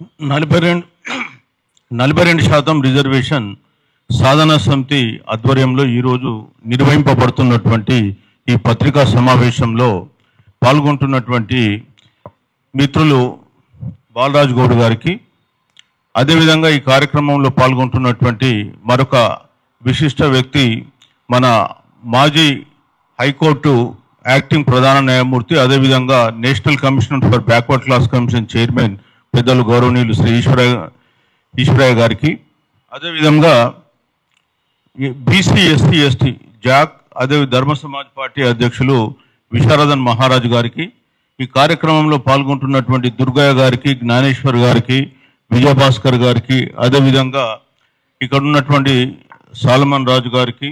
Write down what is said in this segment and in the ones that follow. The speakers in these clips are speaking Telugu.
42% రిజర్వేషన్ సాధనా సమితి ఆధ్వర్యంలో ఈరోజు నిర్వహింపబడుతున్నటువంటి ఈ పత్రికా సమావేశంలో పాల్గొంటున్నటువంటి మిత్రులు బాలరాజ్ గౌడ్ గారికి, అదేవిధంగా ఈ కార్యక్రమంలో పాల్గొంటున్నటువంటి మరొక విశిష్ట వ్యక్తి మన మాజీ హైకోర్టు యాక్టింగ్ ప్రధాన న్యాయమూర్తి, అదేవిధంగా national commission for backward class commission chairman పెద్దలు గౌరవనీయులు శ్రీ ఈశ్వరయ్య గారికి, అదేవిధంగా బీసీ ఎస్సీ ఎస్టీ జాక్ అదే ధర్మ సమాజ్ పార్టీ అధ్యక్షులు విశారదన్ మహారాజు గారికి, ఈ కార్యక్రమంలో పాల్గొంటున్నటువంటి దుర్గయ్య గారికి, జ్ఞానేశ్వర్ గారికి, విజయభాస్కర్ గారికి, అదేవిధంగా ఇక్కడ ఉన్నటువంటి సాలమన్ రాజు గారికి,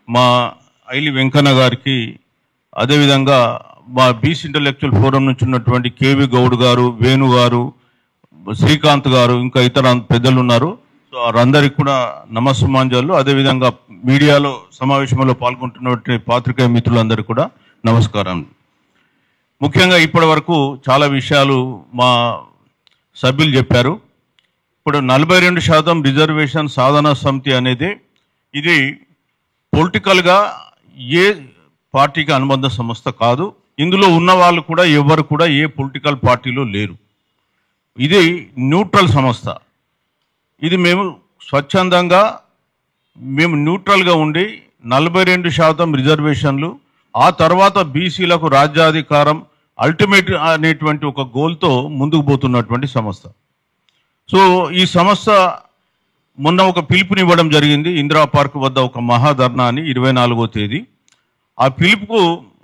మా ఐలి వెంకన్న గారికి, అదేవిధంగా మా బీసీ ఇంటలెక్చువల్ ఫోరం నుంచి ఉన్నటువంటి కేవి గౌడ్ గారు, వేణు గారు, శ్రీకాంత్ గారు, ఇంకా ఇతర పెద్దలు ఉన్నారు. సో వారందరికీ కూడా నమస్సుమాంజలు. అదేవిధంగా మీడియాలో సమావేశంలో పాల్గొంటున్నటువంటి పాత్రికేయ మిత్రులందరికీ కూడా నమస్కారం. ముఖ్యంగా ఇప్పటి వరకు చాలా విషయాలు మా సభ్యులు చెప్పారు. ఇప్పుడు 42% రిజర్వేషన్ సాధనా సమితి అనేది ఇది పొలిటికల్గా ఏ పార్టీకి అనుబంధ సంస్థ కాదు. ఇందులో ఉన్న వాళ్ళు కూడా ఎవరు కూడా ఏ పొలిటికల్ పార్టీలో లేరు. ఇది న్యూట్రల్ సంస్థ. ఇది మేము స్వచ్ఛందంగా న్యూట్రల్గా ఉండి 42% రిజర్వేషన్లు, ఆ తర్వాత బీసీలకు రాజ్యాధికారం అల్టిమేట్ అనేటువంటి ఒక గోల్తో ముందుకు పోతున్నటువంటి సంస్థ. సో ఈ సంస్థ మొన్న ఒక పిలుపునివ్వడం జరిగింది ఇందిరా పార్క్ వద్ద ఒక మహాధర్నా అని 24వ తేదీ. ఆ పిలుపుకు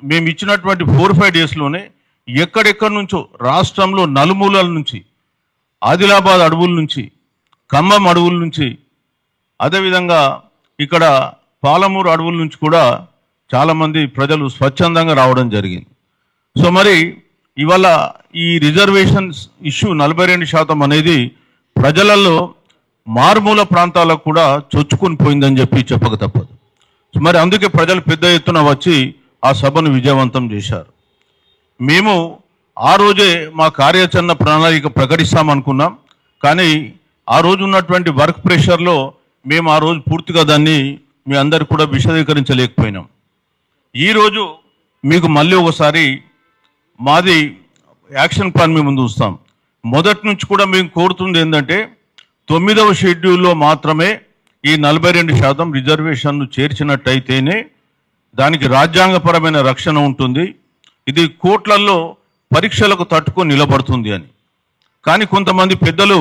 మేము ఇచ్చినటువంటి 4-5 డేస్లోనే ఎక్కడెక్కడి నుంచో రాష్ట్రంలో నలుమూలల నుంచి, ఆదిలాబాద్ అడవుల నుంచి, ఖమ్మం అడవుల నుంచి, అదేవిధంగా ఇక్కడ పాలమూరు అడవుల నుంచి కూడా చాలామంది ప్రజలు స్వచ్ఛందంగా రావడం జరిగింది. సో మరి ఇవాళ ఈ రిజర్వేషన్స్ ఇష్యూ 42% అనేది ప్రజలలో మారుమూల ప్రాంతాలకు కూడా చొచ్చుకొని పోయిందని చెప్పక తప్పదు. సో మరి అందుకే ప్రజలు పెద్ద ఎత్తున వచ్చి ఆ సభను విజయవంతం చేశారు. మేము ఆ రోజే మా కార్యాచరణ ప్రణాళిక ప్రకటిస్తామనుకున్నాం, కానీ ఆ రోజు ఉన్నటువంటి వర్క్ ప్రెషర్లో మేము ఆ రోజు పూర్తిగా దాన్ని మీ అందరు కూడా విశదీకరించలేకపోయినాం. ఈరోజు మీకు మళ్ళీ ఒకసారి మాది యాక్షన్ ప్లాన్ మీ ముందు ఉంచుతాం. మొదటి నుంచి కూడా మేము కోరుతుంది ఏంటంటే 9వ షెడ్యూల్లో మాత్రమే ఈ 42% రిజర్వేషన్ను చేర్చినట్టయితేనే దానికి రాజ్యాంగపరమైన రక్షణ ఉంటుంది, ఇది కోర్టులలో పరీక్షలకు తట్టుకొని నిలబడుతుంది అని. కానీ కొంతమంది పెద్దలు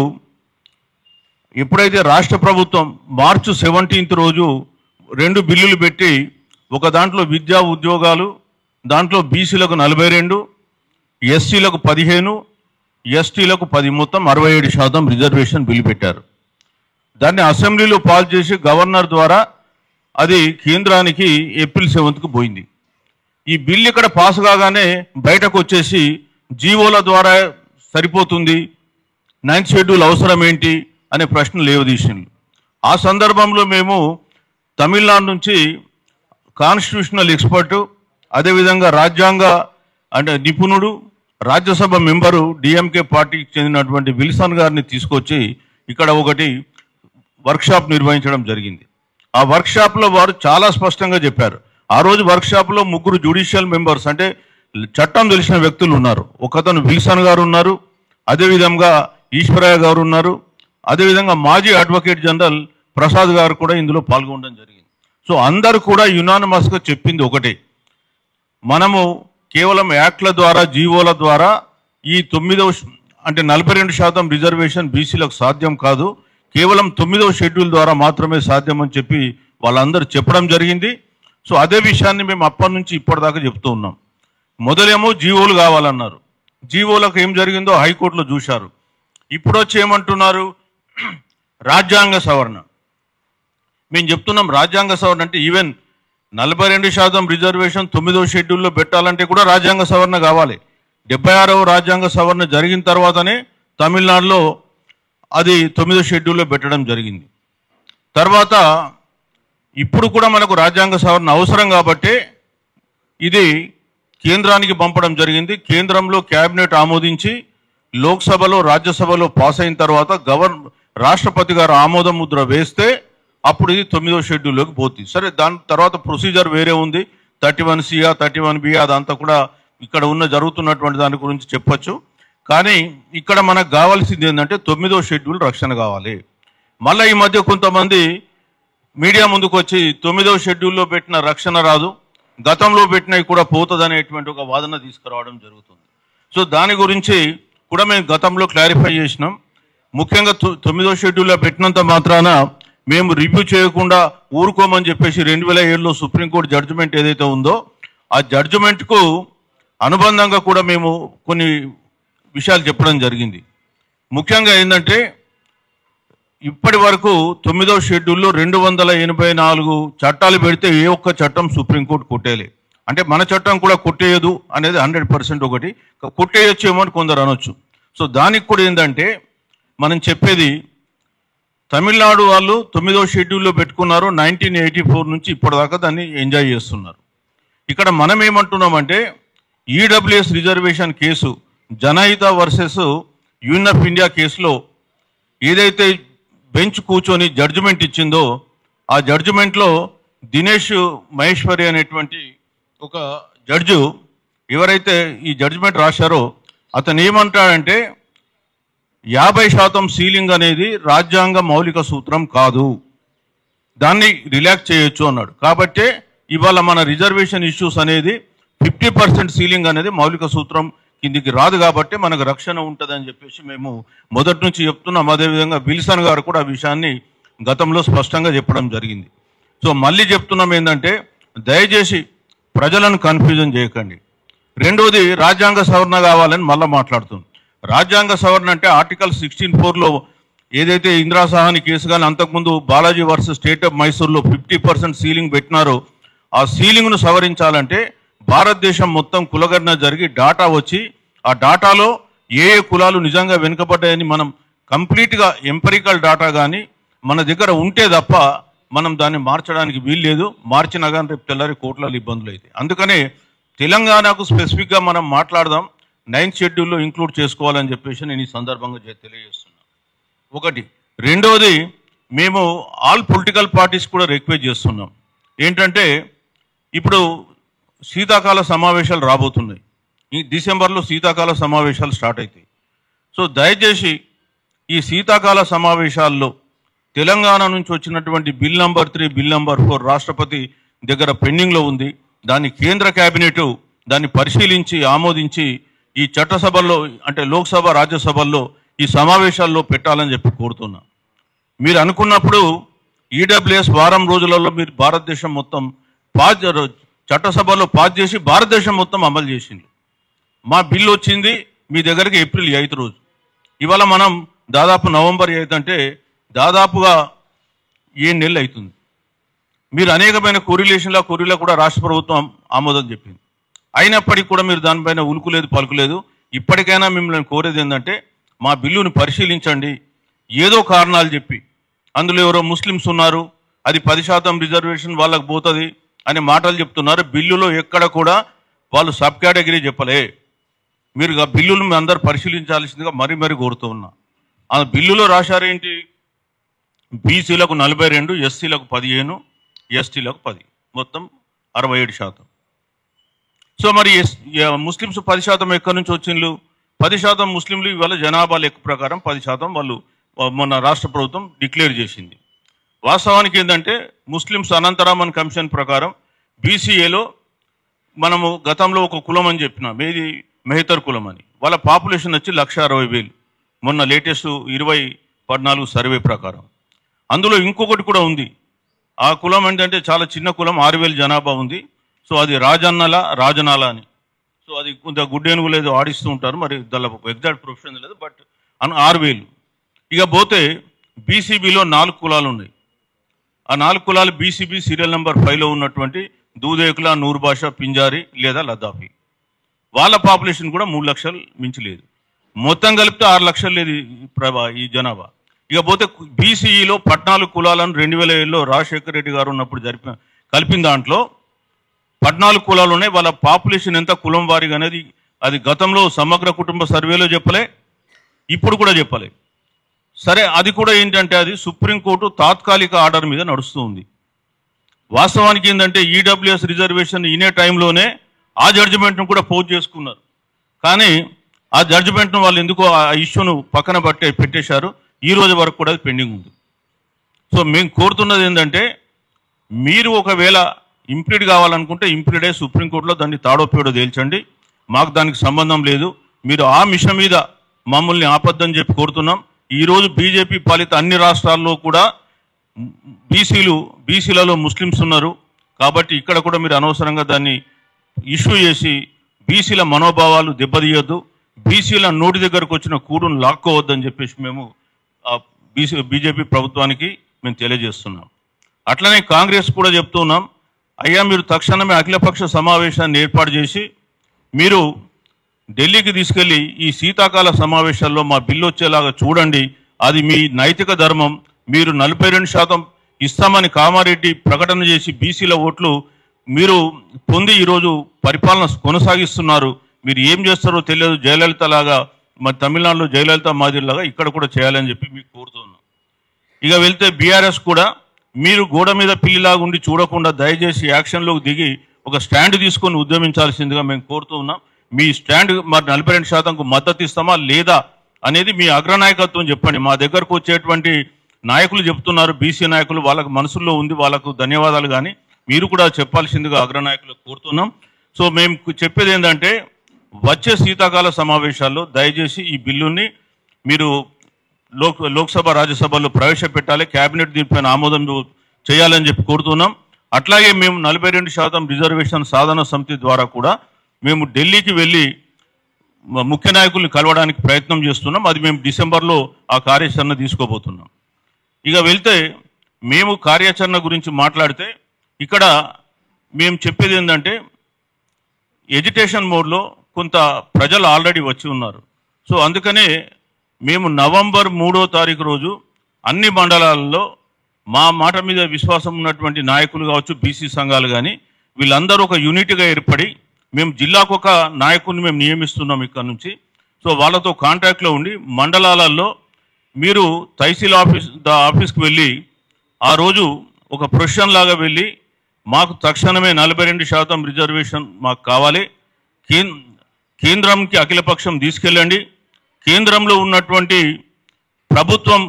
ఎప్పుడైతే రాష్ట్ర ప్రభుత్వం మార్చి 17 రోజు 2 బిల్లులు పెట్టి, ఒక దాంట్లో విద్యా ఉద్యోగాలు, దాంట్లో బీసీలకు 42, ఎస్సీలకు 15, ఎస్టీలకు 10, మొత్తం 67% రిజర్వేషన్ బిల్లు పెట్టారు. దాన్ని అసెంబ్లీలో పాస్ చేసి గవర్నర్ ద్వారా అది కేంద్రానికి ఏప్రిల్ 7కు పోయింది. ఈ బిల్లు ఇక్కడ పాస్ కాగానే బయటకు వచ్చేసి జీవోల ద్వారా సరిపోతుంది, 9th షెడ్యూల్ అవసరం ఏంటి అనే ప్రశ్న లేవదీసింది. ఆ సందర్భంలో మేము తమిళనాడు నుంచి కాన్స్టిట్యూషనల్ ఎక్స్పర్టు, అదేవిధంగా రాజ్యాంగ నిపుణుడు, రాజ్యసభ మెంబరు, డిఎంకే పార్టీకి చెందినటువంటి విల్సన్ గారిని తీసుకొచ్చి ఇక్కడ ఒకటి వర్క్షాప్ నిర్వహించడం జరిగింది. ఆ వర్క్షాప్లో వారు చాలా స్పష్టంగా చెప్పారు. ఆ రోజు వర్క్షాప్లో 3 జ్యుడిషియల్ మెంబర్స్, అంటే చట్టం తెలిసిన వ్యక్తులు ఉన్నారు. ఒకతను విల్సన్ గారు ఉన్నారు, అదేవిధంగా ఈశ్వరయ్య గారు ఉన్నారు, అదేవిధంగా మాజీ అడ్వకేట్ జనరల్ ప్రసాద్ గారు కూడా ఇందులో పాల్గొనడం జరిగింది. సో అందరూ కూడా యునానిమస్గా చెప్పింది ఒకటే, మనము కేవలం యాక్ట్ల ద్వారా, జీవోల ద్వారా ఈ 42% రిజర్వేషన్ బీసీలకు సాధ్యం కాదు, కేవలం 9వ షెడ్యూల్ ద్వారా మాత్రమే సాధ్యమని చెప్పి వాళ్ళందరూ చెప్పడం జరిగింది. సో అదే విషయాన్ని మేము అప్పటి నుంచి ఇప్పటిదాకా చెప్తూ ఉన్నాం. మొదలేమో జీవోలు కావాలన్నారు, జీవోలకు ఏం జరిగిందో హైకోర్టులో చూశారు. ఇప్పుడు వచ్చి ఏమంటున్నారు, రాజ్యాంగ సవరణ. మేము చెప్తున్నాం రాజ్యాంగ సవరణ అంటే ఈవెన్ 42% రిజర్వేషన్ 9వ షెడ్యూల్లో పెట్టాలంటే కూడా రాజ్యాంగ సవరణ కావాలి. 76వ రాజ్యాంగ సవరణ జరిగిన తర్వాతనే తమిళనాడులో అది 9వ షెడ్యూల్లో పెట్టడం జరిగింది. తర్వాత ఇప్పుడు కూడా మనకు రాజ్యాంగ సవరణ అవసరం కాబట్టి ఇది కేంద్రానికి పంపడం జరిగింది. కేంద్రంలో క్యాబినెట్ ఆమోదించి లోక్సభలో రాజ్యసభలో పాస్ అయిన తర్వాత రాష్ట్రపతి గారు ఆమోద ముద్ర వేస్తే అప్పుడు ఇది 9వ షెడ్యూల్లోకి పోతుంది. సరే, దాని తర్వాత ప్రొసీజర్ వేరే ఉంది, 31C 31B అదంతా కూడా ఇక్కడ జరుగుతున్నటువంటి దాని గురించి చెప్పొచ్చు. కానీ ఇక్కడ మనకు కావాల్సింది ఏంటంటే 9వ షెడ్యూల్ రక్షణ కావాలి. మళ్ళీ ఈ మధ్య కొంతమంది మీడియా ముందుకు వచ్చి 9వ షెడ్యూల్లో పెట్టిన రక్షణ రాదు, గతంలో పెట్టినవి కూడా పోతుంది అనేటువంటి ఒక వాదన తీసుకురావడం జరుగుతుంది. సో దాని గురించి కూడా మేము గతంలో క్లారిఫై చేసినాం. ముఖ్యంగా 9వ షెడ్యూల్లో పెట్టినంత మాత్రాన మేము రివ్యూ చేయకుండా ఊరుకోమని చెప్పేసి 2007లో సుప్రీంకోర్టు జడ్జిమెంట్ ఏదైతే ఉందో ఆ జడ్జిమెంట్కు అనుబంధంగా కూడా మేము కొన్ని విషయాలు చెప్పడం జరిగింది. ముఖ్యంగా ఏంటంటే ఇప్పటి వరకు 9వ షెడ్యూల్లో 284 చట్టాలు పెడితే ఏ ఒక్క చట్టం సుప్రీంకోర్టు కొట్టేయలే. అంటే మన చట్టం కూడా కొట్టేయదు అనేది 100% ఒకటి, కొట్టేయచ్చేమో అని కొందరు అనొచ్చు. సో దానికి కూడా ఏంటంటే మనం చెప్పేది, తమిళనాడు వాళ్ళు 9వ షెడ్యూల్లో పెట్టుకున్నారు, 1984 నుంచి ఇప్పటిదాకా దాన్ని ఎంజాయ్ చేస్తున్నారు. ఇక్కడ మనం ఏమంటున్నామంటే EWS reservation case Janhit versus union of India కేసులో ఏదైతే బెంచ్ కూర్చొని జడ్జిమెంట్ ఇచ్చిందో ఆ జడ్జిమెంట్లో దినేష్ మహేశ్వరి అనేటువంటి ఒక జడ్జు ఎవరైతే ఈ జడ్జిమెంట్ రాశారో అతను ఏమంటాడంటే 50% సీలింగ్ అనేది రాజ్యాంగ మౌలిక సూత్రం కాదు, దాన్ని రిలాక్స్ చేయొచ్చు అన్నాడు. కాబట్టే ఇవాళ మన రిజర్వేషన్ ఇష్యూస్ అనేది 50% సీలింగ్ అనేది మౌలిక సూత్రం కిందికి రాదు, కాబట్టి మనకు రక్షణ ఉంటుందని చెప్పేసి మేము మొదటి నుంచి చెప్తున్నాం. అదేవిధంగా విల్సన్ గారు కూడా ఆ విషయాన్ని గతంలో స్పష్టంగా చెప్పడం జరిగింది. సో మళ్ళీ చెప్తున్నాం ఏంటంటే దయచేసి ప్రజలను కన్ఫ్యూజన్ చేయకండి. రెండోది రాజ్యాంగ సవరణ కావాలని మళ్ళీ మాట్లాడుతుంది. రాజ్యాంగ సవరణ అంటే ఆర్టికల్ 16(4)లో ఏదైతే ఇందిరా సహాని కేసు కానీ అంతకుముందు బాలాజీ వర్సెస్ స్టేట్ ఆఫ్ మైసూర్లో 50% సీలింగ్ పెట్టినారో ఆ సీలింగ్ను సవరించాలంటే భారతదేశం మొత్తం కులగణన జరిగి డాటా వచ్చి ఆ డాటాలో ఏ కులాలు నిజంగా వెనుకబడ్డాయని మనం కంప్లీట్గా ఎంపరికల్ డాటా కానీ మన దగ్గర ఉంటే తప్ప మనం దాన్ని మార్చడానికి వీలు లేదు. మార్చినా కానీ రేపు తెల్లారి కోట్ల ఇబ్బందులు అయితే. అందుకనే తెలంగాణకు స్పెసిఫిక్గా మనం మాట్లాడదాం, 9th షెడ్యూల్లో ఇంక్లూడ్ చేసుకోవాలని చెప్పేసి నేను ఈ సందర్భంగా తెలియజేస్తున్నాను. ఒకటి. రెండోది, మేము ఆల్ పొలిటికల్ పార్టీస్ కూడా రిక్వెస్ట్ చేస్తున్నాం ఏంటంటే ఇప్పుడు శీతాకాల సమావేశాలు రాబోతున్నాయి. ఈ డిసెంబర్లో శీతాకాల సమావేశాలు స్టార్ట్ అవుతాయి. సో దయచేసి ఈ శీతాకాల సమావేశాల్లో తెలంగాణ నుంచి వచ్చినటువంటి బిల్ నంబర్ 3, బిల్ నంబర్ 4 రాష్ట్రపతి దగ్గర పెండింగ్లో ఉంది. దాన్ని కేంద్ర కేబినెట్ దాన్ని పరిశీలించి ఆమోదించి ఈ చట్టసభల్లో అంటే లోక్సభ రాజ్యసభల్లో ఈ సమావేశాల్లో పెట్టాలని చెప్పి కోరుతున్నా. మీరు అనుకున్నప్పుడు ఈడబ్ల్యూఎస్ వారం రోజులలో మీరు భారతదేశం మొత్తం చట్టసభలో పాస్ చేసి భారతదేశం మొత్తం అమలు చేసింది. మా బిల్లు వచ్చింది మీ దగ్గరికి ఏప్రిల్ 8 రోజు. ఇవాళ మనం దాదాపు నవంబర్ 8 అంటే దాదాపుగా 7 నెలలు అవుతుంది. మీరు అనేకమైన కొరిలా కూడా రాష్ట్ర ప్రభుత్వం ఆమోదం చెప్పింది. అయినప్పటికీ కూడా మీరు దానిపైన ఉలుకులేదు పలుకులేదు. ఇప్పటికైనా మిమ్మల్ని కోరేది ఏంటంటే మా బిల్లును పరిశీలించండి. ఏదో కారణాలు చెప్పి అందులో ఎవరో ముస్లిమ్స్ ఉన్నారు, అది 10% రిజర్వేషన్ వాళ్ళకు పోతుంది అనే మాటలు చెప్తున్నారు. బిల్లులో ఎక్కడ కూడా వాళ్ళు సబ్ కేటగిరీ చెప్పలే. మీరు ఆ బిల్లును అందరూ పరిశీలించాల్సిందిగా మరీ కోరుతూ ఉన్నా. ఆ బిల్లులో రాశారేంటి, బీసీలకు 42, ఎస్సీలకు 15, ఎస్టీలకు 10, మొత్తం 67%. సో మరి ముస్లిమ్స్ 10% ఎక్కడి నుంచి వచ్చిండ్రు? 10% ముస్లింలు ఇవాళ జనాభా లెక్క ప్రకారం 10% వాళ్ళు మొన్న రాష్ట్ర ప్రభుత్వం డిక్లేర్ చేసింది. వాస్తవానికి ఏంటంటే ముస్లిమ్స్ అనంతరామన్ కమిషన్ ప్రకారం బీసీఏలో మనము గతంలో ఒక కులం అని చెప్పినాం, ఏది మెహతర్ కులం అని. వాళ్ళ పాపులేషన్ వచ్చి 1,60,000 మొన్న లేటెస్ట్ 2014 సర్వే ప్రకారం. అందులో ఇంకొకటి కూడా ఉంది. ఆ కులం ఏంటంటే చాలా చిన్న కులం, 6,000 జనాభా ఉంది. సో అది రాజనాల అని. సో అది కొంత గుడ్డేనుగు లేదు ఆడిస్తూ ఉంటారు, మరి దాని ఎగ్జాక్ట్ ప్రొఫెషన్ లేదు, బట్ 6,000. ఇక పోతే బీసీబీలో 4 కులాలు ఉన్నాయి. ఆ 4 కులాలు బీసీబీ సీరియల్ నెంబర్ 5లో ఉన్నటువంటి దూదేకుల, నూర్బాషా, పింజారి లేదా లద్దాఫీ. వాళ్ళ పాపులేషన్ కూడా 3 లక్షలు మించి లేదు. మొత్తం కలిపితే 6 లక్షలు లేదు ఈ జనాభా. ఇక పోతే బీసీఈలో 14 కులాలను 2007లో రాజశేఖర రెడ్డి గారు ఉన్నప్పుడు కలిపిన దాంట్లో 14 కులాలు ఉన్నాయి. వాళ్ళ పాపులేషన్ ఎంత కులం వారిగా అనేది అది గతంలో సమగ్ర కుటుంబ సర్వేలో చెప్పలే, ఇప్పుడు కూడా చెప్పలే. సరే, అది కూడా ఏంటంటే అది సుప్రీంకోర్టు తాత్కాలిక ఆర్డర్ మీద నడుస్తూ ఉంది. వాస్తవానికి ఏంటంటే ఈడబ్ల్యూఎస్ రిజర్వేషన్ ఇనే టైంలోనే ఆ జడ్జిమెంట్ను కూడా పోజ్ చేసుకున్నారు. కానీ ఆ జడ్జిమెంట్ను వాళ్ళు ఎందుకో ఆ ఇష్యూను పక్కన పెట్టేశారు. ఈ రోజు వరకు కూడా అది పెండింగ్ ఉంది. సో మేము కోరుతున్నది ఏంటంటే మీరు ఒకవేళ ఇంప్లీడ్ కావాలనుకుంటే ఇంప్లీడే సుప్రీంకోర్టులో దాన్ని తాడోపేడో తేల్చండి. మాకు దానికి సంబంధం లేదు. మీరు ఆ మిషన్ మీద మమ్మల్ని ఆపద్దని చెప్పి కోరుతున్నాం. ఈరోజు బీజేపీ పాలిత అన్ని రాష్ట్రాల్లో కూడా బీసీలలో ముస్లిమ్స్ ఉన్నారు. కాబట్టి ఇక్కడ కూడా మీరు అనవసరంగా దాన్ని ఇష్యూ చేసి బీసీల మనోభావాలు దెబ్బతీయొద్దు, బీసీల నోటి దగ్గరకు వచ్చిన కూడును లాక్కోవద్దని చెప్పేసి మేము బీజేపీ ప్రభుత్వానికి మేము తెలియజేస్తున్నాం. అట్లనే కాంగ్రెస్ కూడా చెప్తున్నాం, అయ్యా మీరు తక్షణమే అఖిలపక్ష సమావేశాన్ని ఏర్పాటు చేసి మీరు ఢిల్లీకి తీసుకెళ్లి ఈ శీతాకాల సమావేశాల్లో మా బిల్లు వచ్చేలాగా చూడండి. అది మీ నైతిక ధర్మం. మీరు 42% ఇస్తామని కామారెడ్డి ప్రకటన చేసి బీసీల ఓట్లు మీరు పొంది ఈరోజు పరిపాలన కొనసాగిస్తున్నారు. మీరు ఏం చేస్తారో తెలియదు. జయలలిత లాగా మరి తమిళనాడులో జయలలిత మాదిరిలాగా ఇక్కడ కూడా చేయాలని చెప్పి మీకు కోరుతున్నాం. ఇక వెళ్తే బీఆర్ఎస్ కూడా మీరు గోడ మీద పిల్లిలాగా ఉండి చూడకుండా దయచేసి యాక్షన్లోకి దిగి ఒక స్టాండ్ తీసుకొని ఉద్యమించాల్సిందిగా మేము కోరుతూ ఉన్నాం. మీ స్టాండ్ మరి 42%కు మద్దతు ఇస్తామా లేదా అనేది మీ అగ్రనాయకత్వం చెప్పండి. మా దగ్గరకు వచ్చేటువంటి నాయకులు చెప్తున్నారు, బీసీ నాయకులు, వాళ్ళకు మనసుల్లో ఉంది, వాళ్ళకు ధన్యవాదాలు. కానీ మీరు కూడా చెప్పాల్సిందిగా అగ్రనాయకులకు కోరుతున్నాం. సో మేము చెప్పేది ఏంటంటే వచ్చే శీతాకాల సమావేశాల్లో దయచేసి ఈ బిల్లుని మీరు లోక్సభ రాజ్యసభలో ప్రవేశపెట్టాలి. కేబినెట్ దీనిపైన ఆమోదం చేయాలని చెప్పి కోరుతున్నాం. అట్లాగే మేము 42% రిజర్వేషన్ సాధన సమితి ద్వారా కూడా మేము ఢిల్లీకి వెళ్ళి ముఖ్య నాయకుల్ని కలవడానికి ప్రయత్నం చేస్తున్నాం. అది మేము డిసెంబర్లో ఆ కార్యాచరణ తీసుకోబోతున్నాం. ఇక వెళ్తే మేము కార్యాచరణ గురించి మాట్లాడితే ఇక్కడ మేము చెప్పేది ఏంటంటే ఎడ్యుకేషన్ మోడ్లో కొంత ప్రజలు ఆల్రెడీ వచ్చి ఉన్నారు. సో అందుకనే మేము నవంబర్ 3వ తారీఖు రోజు అన్ని మండలాల్లో మా మాట మీద విశ్వాసం ఉన్నటువంటి నాయకులు కావచ్చు, బీసీ సంఘాలు కానీ వీళ్ళందరూ ఒక యూనిట్గా ఏర్పడి మేము జిల్లాకు ఒక నాయకుడిని మేము నియమిస్తున్నాం ఇక్కడ నుంచి. సో వాళ్ళతో కాంటాక్ట్లో ఉండి మండలాలలో మీరు తహసీల్ ఆఫీస్కి వెళ్ళి ఆ రోజు ఒక ప్రొఫెషన్ లాగా వెళ్ళి మాకు తక్షణమే 42% రిజర్వేషన్ మాకు కావాలి, కేంద్రంకి అఖిలపక్షం తీసుకెళ్ళండి, కేంద్రంలో ఉన్నటువంటి ప్రభుత్వం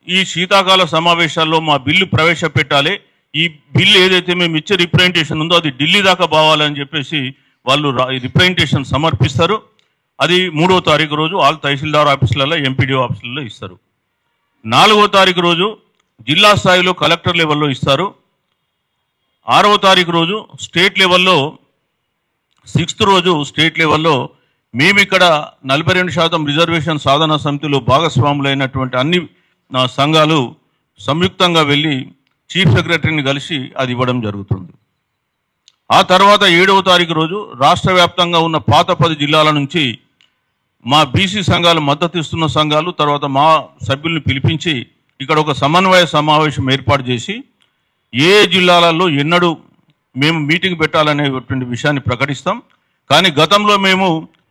ఈ శీతాకాల సమావేశాల్లో మా బిల్లు ప్రవేశపెట్టాలి, ఈ బిల్లు ఏదైతే మేము ఇచ్చే రిప్రజెంటేషన్ ఉందో అది ఢిల్లీ దాకా పోవాలని చెప్పేసి వాళ్ళు రిప్రజెంటేషన్ సమర్పిస్తారు. అది 3వ తారీఖు రోజు ఆల్ తహసీల్దార్ ఆఫీసులలో, ఎంపీడీఓ ఆఫీసులలో ఇస్తారు. 4వ తారీఖు రోజు జిల్లా స్థాయిలో కలెక్టర్ లెవెల్లో ఇస్తారు. 6వ తారీఖు రోజు స్టేట్ లెవెల్లో, 6th రోజు స్టేట్ లెవెల్లో మేము ఇక్కడ 42% రిజర్వేషన్ సాధన సమితిలో భాగస్వాములైనటువంటి అన్ని సంఘాలు సంయుక్తంగా వెళ్ళి చీఫ్ సెక్రటరీని కలిసి అది ఇవ్వడం జరుగుతుంది. ఆ తర్వాత 7వ తారీఖు రోజు రాష్ట్ర వ్యాప్తంగా ఉన్న పాత 10 జిల్లాల నుంచి మా బీసీ సంఘాలు, మద్దతు ఇస్తున్న సంఘాలు, తర్వాత మా సభ్యుల్ని పిలిపించి ఇక్కడ ఒక సమన్వయ సమావేశం ఏర్పాటు చేసి ఏ జిల్లాలలో ఎన్నడూ మేము మీటింగ్ పెట్టాలనేటువంటి విషయాన్ని ప్రకటిస్తాం. కానీ గతంలో మేము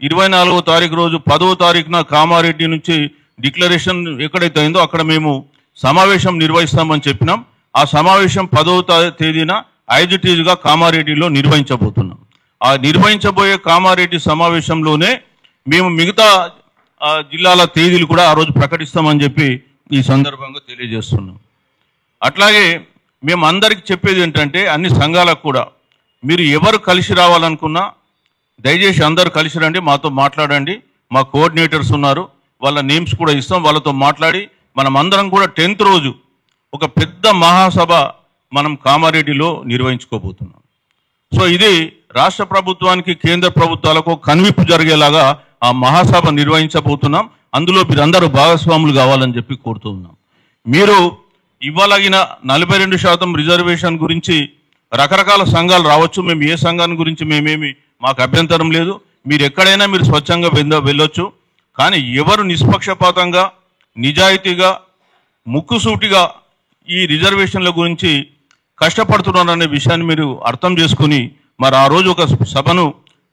24వ తారీఖు రోజు 10వ తారీఖున కామారెడ్డి నుంచి డిక్లరేషన్ ఎక్కడైతే అయిందో అక్కడ మేము సమావేశం నిర్వహిస్తామని చెప్పినాం. ఆ సమావేశం 10వ తేదీన ఐజిటీగా కామారెడ్డిలో నిర్వహించబోతున్నాం. ఆ నిర్వహించబోయే కామారెడ్డి సమావేశంలోనే మేము మిగతా జిల్లాల తేదీలు కూడా ఆ రోజు ప్రకటిస్తామని చెప్పి ఈ సందర్భంగా తెలియజేస్తున్నాం. అట్లాగే మేము అందరికీ చెప్పేది ఏంటంటే అన్ని సంఘాలకు కూడా మీరు ఎవరు కలిసి రావాలనుకున్నా దయచేసి అందరూ కలిసి రండి, మాతో మాట్లాడండి. మా కోఆర్డినేటర్స్ ఉన్నారు, వాళ్ళ నేమ్స్ కూడా ఇస్తాం. వాళ్ళతో మాట్లాడి మనం అందరం కూడా 10th రోజు ఒక పెద్ద మహాసభ మనం కామారెడ్డిలో నిర్వహించుకోబోతున్నాం. సో ఇది రాష్ట్ర ప్రభుత్వానికి, కేంద్ర ప్రభుత్వాలకు కనువిప్పు జరిగేలాగా ఆ మహాసభ నిర్వహించబోతున్నాం. అందులో మీరందరూ భాగస్వాములు కావాలని చెప్పి కోరుతూ ఉన్నాం. మీరు ఇవ్వలగిన 42% రిజర్వేషన్ గురించి రకరకాల సంఘాలు రావచ్చు. మేము ఏ సంఘాన్ని గురించి మాకు అభ్యంతరం లేదు. మీరు ఎక్కడైనా మీరు స్వచ్ఛంగా వెళ్ళొచ్చు. కానీ ఎవరు నిష్పక్షపాతంగా, నిజాయితీగా, ముక్కుసూటిగా ఈ రిజర్వేషన్ల గురించి కష్టపడుతున్నారనే విషయాన్ని మీరు అర్థం చేసుకుని మరి ఆ రోజు ఒక సభను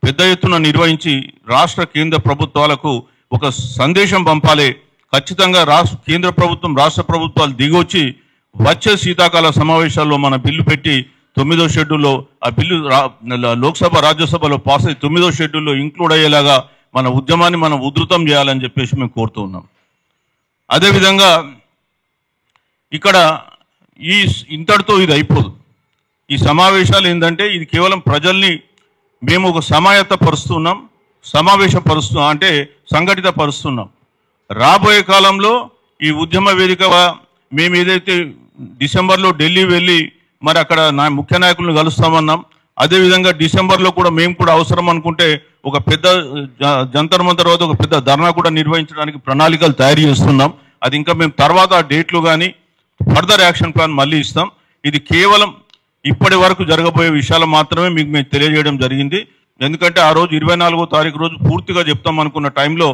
పెద్ద ఎత్తున నిర్వహించి రాష్ట్ర కేంద్ర ప్రభుత్వాలకు ఒక సందేశం పంపాలి. ఖచ్చితంగా కేంద్ర ప్రభుత్వం, రాష్ట్ర ప్రభుత్వాలు దిగొచ్చి వచ్చే శీతాకాల సమావేశాల్లో మన బిల్లు పెట్టి 9వ షెడ్యూల్లో ఆ బిల్లు లోక్సభ, రాజ్యసభలో పాస్ అయ్యి 9వ షెడ్యూల్లో ఇంక్లూడ్ అయ్యేలాగా మన ఉద్యమాన్ని మనం ఉధృతం చేయాలని చెప్పేసి మేము కోరుతూ ఉన్నాం. అదేవిధంగా ఇక్కడ ఇంతటితో ఇది అయిపోదు. ఈ సమావేశాలు ఏంటంటే ఇది కేవలం ప్రజల్ని మేము ఒక అంటే సంఘటిత పరుస్తున్నాం. రాబోయే కాలంలో ఈ ఉద్యమ వేదిక మేము ఏదైతే డిసెంబర్లో ఢిల్లీ వెళ్ళి మరి అక్కడ ముఖ్య నాయకులను కలుస్తామన్నాం. అదేవిధంగా డిసెంబర్లో కూడా మేము కూడా అవసరం అనుకుంటే ఒక పెద్ద జంతర్ మంతర్ వద్ద ఒక పెద్ద ధర్నా కూడా నిర్వహించడానికి ప్రణాళికలు తయారు చేస్తున్నాం. అది ఇంకా మేము తర్వాత డేట్లు కానీ ఫర్దర్ యాక్షన్ ప్లాన్ మళ్ళీ ఇస్తాం. ఇది కేవలం ఇప్పటి వరకు జరగబోయే విషయాలు మాత్రమే మీకు మేము తెలియజేయడం జరిగింది. ఎందుకంటే ఆ రోజు 24వ తారీఖు రోజు పూర్తిగా చెప్తాం అనుకున్న టైంలో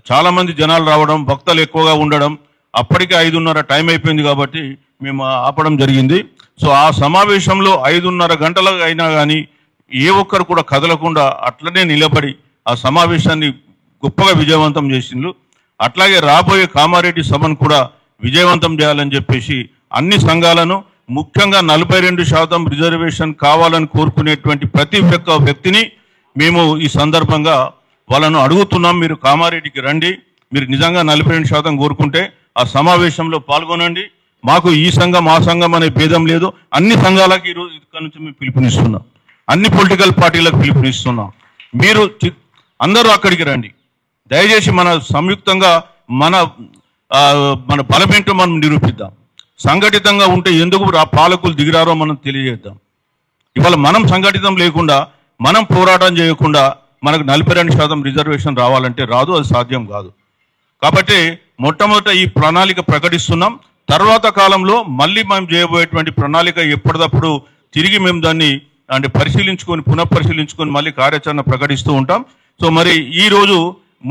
చాలామంది జనాలు రావడం, భక్తులు ఎక్కువగా ఉండడం, అప్పటికే 5:30 టైం అయిపోయింది కాబట్టి మేము ఆపడం జరిగింది. సో ఆ సమావేశంలో 5:30 గంటలకు అయినా కానీ ఏ ఒక్కరు కూడా కదలకుండా అట్లనే నిలబడి ఆ సమావేశాన్ని గొప్పగా విజయవంతం చేసిండ్రు. అట్లాగే రాబోయే కామారెడ్డి సభను కూడా విజయవంతం చేయాలని చెప్పేసి అన్ని సంఘాలను, ముఖ్యంగా 42% రిజర్వేషన్ కావాలని కోరుకునేటువంటి ప్రతి ఒక్క వ్యక్తిని మేము ఈ సందర్భంగా వాళ్ళను అడుగుతున్నాం. మీరు కామారెడ్డికి రండి. మీరు నిజంగా 42% కోరుకుంటే ఆ సమావేశంలో పాల్గొనండి. మాకు ఈ సంఘం ఆ సంఘం అనే భేదం లేదు. అన్ని సంఘాలకి ఈరోజు ఇక్కడ నుంచి మేము పిలుపునిస్తున్నాం. అన్ని పొలిటికల్ పార్టీలకు పిలుపునిస్తున్నాం. మీరు అందరూ అక్కడికి రండి. దయచేసి మన సంయుక్తంగా మన బలమేంటో మనం నిరూపిద్దాం. సంఘటితంగా ఉంటే ఎందుకు పాలకులు దిగిరారో మనం తెలియజేద్దాం. ఇవాళ మనం సంఘటితం లేకుండా, మనం పోరాటం చేయకుండా మనకు 42% రిజర్వేషన్ రావాలంటే రాదు, అది సాధ్యం కాదు. కాబట్టి మొట్టమొదట ఈ ప్రణాళిక ప్రకటిస్తున్నాం. తర్వాత కాలంలో మళ్ళీ మేము చేయబోయేటువంటి ప్రణాళిక ఎప్పటికప్పుడు తిరిగి మేము దాన్ని పునఃపరిశీలించుకొని మళ్ళీ కార్యాచరణ ప్రకటిస్తూ ఉంటాం. సో మరి ఈరోజు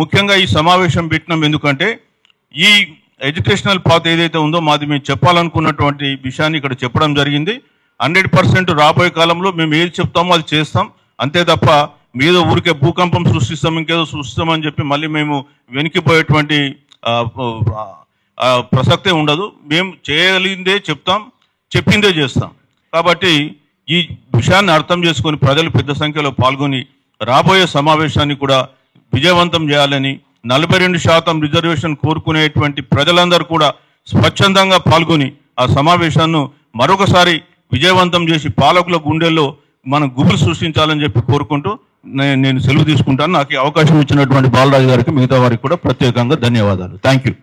ముఖ్యంగా ఈ సమావేశం పెట్టినాం ఎందుకంటే ఈ ఎడ్యుకేషనల్ పాత్ ఏదైతే ఉందో మాది మేము చెప్పాలనుకున్నటువంటి విషయాన్ని ఇక్కడ చెప్పడం జరిగింది. 100% రాబోయే కాలంలో మేము ఏది చెప్తామో అది చేస్తాం. అంతే తప్ప మీదో ఊరికే భూకంపం సృష్టిస్తాం, ఇంకేదో సృష్టిస్తామని చెప్పి మళ్ళీ మేము వెనికిపోయేటువంటి ప్రసక్తే ఉండదు. మేము చేయగలిగిందే చెప్తాం, చెప్పిందే చేస్తాం. కాబట్టి ఈ విషయాన్ని అర్థం చేసుకొని ప్రజలు పెద్ద సంఖ్యలో పాల్గొని రాబోయే సమావేశాన్ని కూడా విజయవంతం చేయాలని, 42% రిజర్వేషన్ కోరుకునేటువంటి ప్రజలందరూ కూడా స్వచ్ఛందంగా పాల్గొని ఆ సమావేశాన్ని మరొకసారి విజయవంతం చేసి పాలకుల గుండెల్లో మనం గుబులు సృష్టించాలని చెప్పి కోరుకుంటూ నేను సెలవు తీసుకుంటాను. నాకు ఈ అవకాశం ఇచ్చినటువంటి బాలరాజు గారికి, మిగతా వారికి కూడా ప్రత్యేకంగా ధన్యవాదాలు. Thank you.